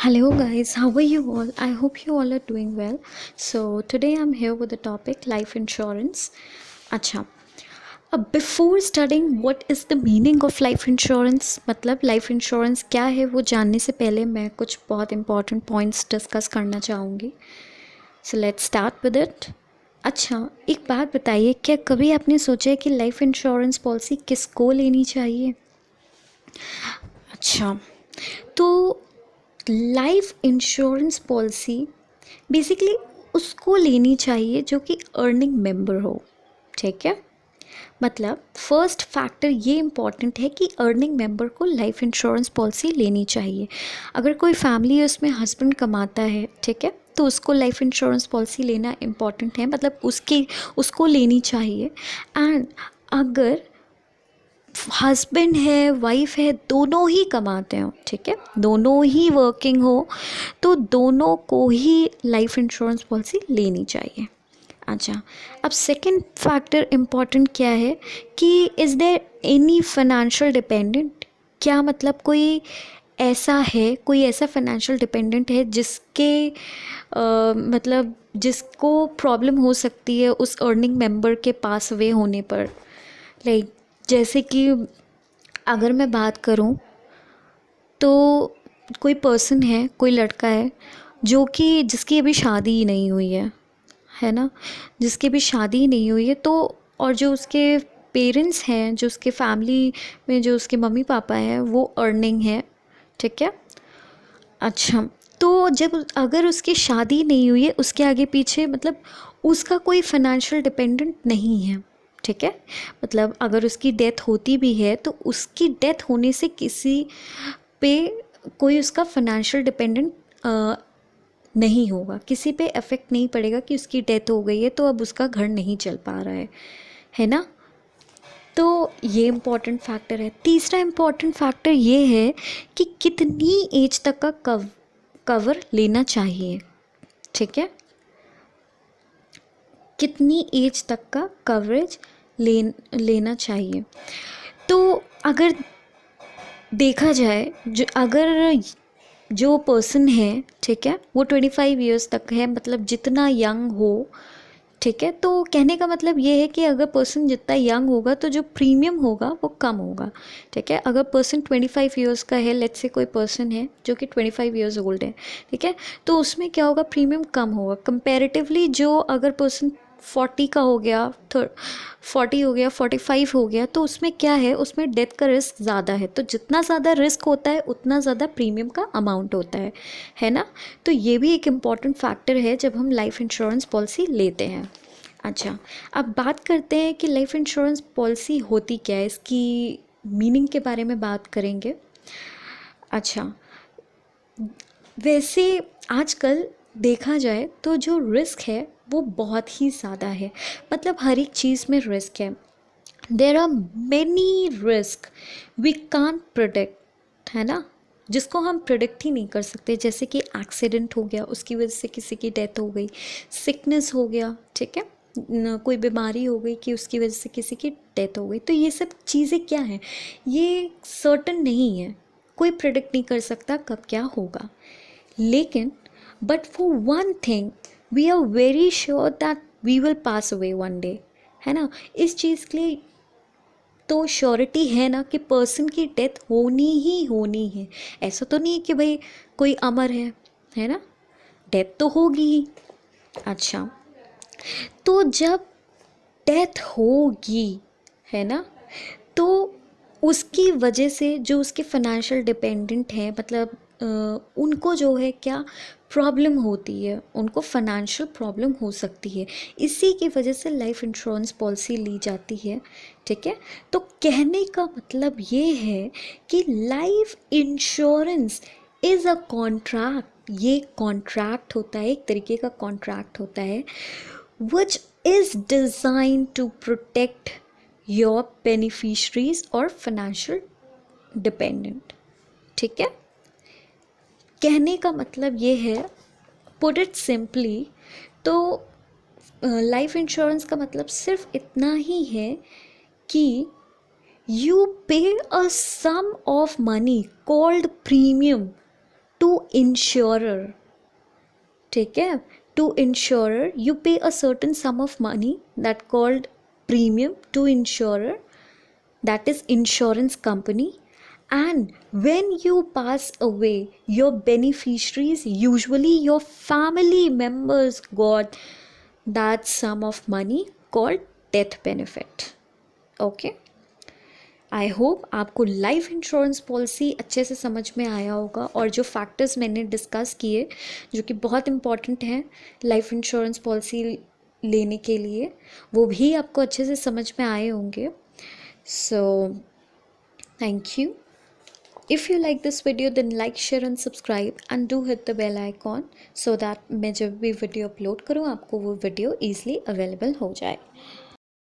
Hello, guys. How are you all? I hope you all are doing well. So, today I'm here with the topic life insurance. अच्छा, अब before starting what is the meaning of life insurance, मतलब life insurance क्या है वो जानने से पहले मैं कुछ बहुत इंपॉर्टेंट पॉइंट्स डिस्कस करना चाहूँगी. So let's start with it. अच्छा, एक बात बताइए, क्या कभी आपने सोचा है कि लाइफ इंश्योरेंस पॉलिसी किसको लेनी चाहिए? अच्छा, तो लाइफ इंश्योरेंस पॉलिसी बेसिकली उसको लेनी चाहिए जो कि अर्निंग मेंबर हो. ठीक है, मतलब फर्स्ट फैक्टर ये इम्पॉर्टेंट है कि अर्निंग मेंबर को लाइफ इंश्योरेंस पॉलिसी लेनी चाहिए. अगर कोई फैमिली है उसमें हस्बैंड कमाता है, ठीक है, तो उसको लाइफ इंश्योरेंस पॉलिसी लेना इम्पॉर्टेंट है, मतलब उसको लेनी चाहिए. एंड अगर हस्बैंड है, वाइफ है, दोनों ही कमाते हो, ठीक है, दोनों ही वर्किंग हो, तो दोनों को ही लाइफ इंश्योरेंस पॉलिसी लेनी चाहिए. अच्छा, अब सेकंड फैक्टर इम्पॉर्टेंट क्या है कि is there any financial dependent. क्या मतलब कोई ऐसा है, कोई ऐसा फाइनेंशियल डिपेंडेंट है जिसके मतलब जिसको प्रॉब्लम हो सकती है उस अर्निंग मेंबर के पास वे होने पर. लाइक जैसे कि अगर मैं बात करूं तो कोई पर्सन है, कोई लड़का है जो कि जिसकी अभी शादी ही नहीं हुई है ना, जिसकी अभी शादी ही नहीं हुई है, तो और जो उसके पेरेंट्स हैं, जो उसके फैमिली में जो उसके मम्मी पापा हैं वो अर्निंग है. ठीक है, अच्छा, तो जब अगर उसकी शादी नहीं हुई है, उसके आगे पीछे मतलब उसका कोई फाइनेंशियल डिपेंडेंट नहीं है. ठीक है, मतलब अगर उसकी डेथ होती भी है तो उसकी डेथ होने से किसी पे कोई उसका फाइनेंशियल डिपेंडेंट नहीं होगा, किसी पे अफेक्ट नहीं पड़ेगा कि उसकी डेथ हो गई है तो अब उसका घर नहीं चल पा रहा है ना. तो ये इम्पॉर्टेंट फैक्टर है. तीसरा इम्पॉर्टेंट फैक्टर ये है कि कितनी एज तक का कवर लेना चाहिए. ठीक है, कितनी एज तक का कवरेज लेना चाहिए. तो अगर देखा जाए, अगर जो पर्सन है, ठीक है, वो 25 ईयर्स तक है, मतलब जितना यंग हो, ठीक है, तो कहने का मतलब ये है कि अगर पर्सन जितना यंग होगा तो जो प्रीमियम होगा वो कम होगा. ठीक है, अगर पर्सन 25 ईयर्स का है, लेट्स से कोई पर्सन है जो कि 25 ईयर्स ओल्ड है, ठीक है, तो उसमें क्या होगा, प्रीमियम कम होगा कंपैरेटिवली. जो अगर पर्सन 40 का हो गया, 40 हो गया, 45 हो गया, तो उसमें क्या है, उसमें डेथ का रिस्क ज़्यादा है. तो जितना ज़्यादा रिस्क होता है उतना ज़्यादा प्रीमियम का अमाउंट होता है ना. तो ये भी एक इम्पॉर्टेंट फैक्टर है जब हम लाइफ इंश्योरेंस पॉलिसी लेते हैं. अच्छा, अब बात करते हैं कि लाइफ इंश्योरेंस पॉलिसी होती क्या है, इसकी मीनिंग के बारे में बात करेंगे. अच्छा, वैसे आजकल देखा जाए तो जो रिस्क है वो बहुत ही ज़्यादा है, मतलब हर एक चीज़ में रिस्क है. There are many risk we can predict, है ना, जिसको हम प्रोडिक्ट ही नहीं कर सकते. जैसे कि एक्सीडेंट हो गया, उसकी वजह से किसी की डेथ हो गई, सिकनेस हो गया, ठीक है, कोई बीमारी हो गई कि उसकी वजह से किसी की डेथ हो गई. तो ये सब चीज़ें क्या हैं, ये सर्टन नहीं है, कोई प्रोडिक्ट नहीं कर सकता कब क्या होगा. लेकिन but for one thing we are very sure that we will pass away one day, है ना. इस चीज़ के लिए तो श्योरिटी है ना कि पर्सन की डेथ होनी ही होनी है. ऐसा तो नहीं है कि भाई कोई अमर है ना, डेथ तो होगी ही. अच्छा, तो जब डेथ होगी, है ना, तो उसकी वजह से जो उसके फाइनेंशियल डिपेंडेंट हैं, मतलब उनको जो है क्या प्रॉब्लम होती है, उनको फाइनेंशियल प्रॉब्लम हो सकती है. इसी की वजह से लाइफ इंश्योरेंस पॉलिसी ली जाती है. ठीक है, तो कहने का मतलब ये है कि life insurance is a contract. ये कॉन्ट्रैक्ट होता है, एक तरीके का कॉन्ट्रैक्ट होता है which is designed to protect your beneficiaries or financial dependent. ठीक है, कहने का मतलब ये है, पुट इट सिंपली, तो लाइफ इंश्योरेंस का मतलब सिर्फ इतना ही है कि you pay a sum of money called premium to insurer, ठीक है, to insurer you pay a certain sum of money that called premium to insurer, that is insurance company, and when you pass away your beneficiaries, usually your family members, got that sum of money called death benefit. Okay, I hope आपको life insurance policy अच्छे से समझ में आया होगा, और जो factors मैंने डिस्कस किए जो कि बहुत इम्पॉर्टेंट हैं लाइफ इंश्योरेंस पॉलिसी लेने के लिए, वो भी आपको अच्छे से समझ में आए होंगे. So, thank you. If you like this video, then like, share and subscribe, and do hit the bell icon so that मैं जब भी वीडियो अपलोड करूँ आपको वो वीडियो ईजिली अवेलेबल हो जाए.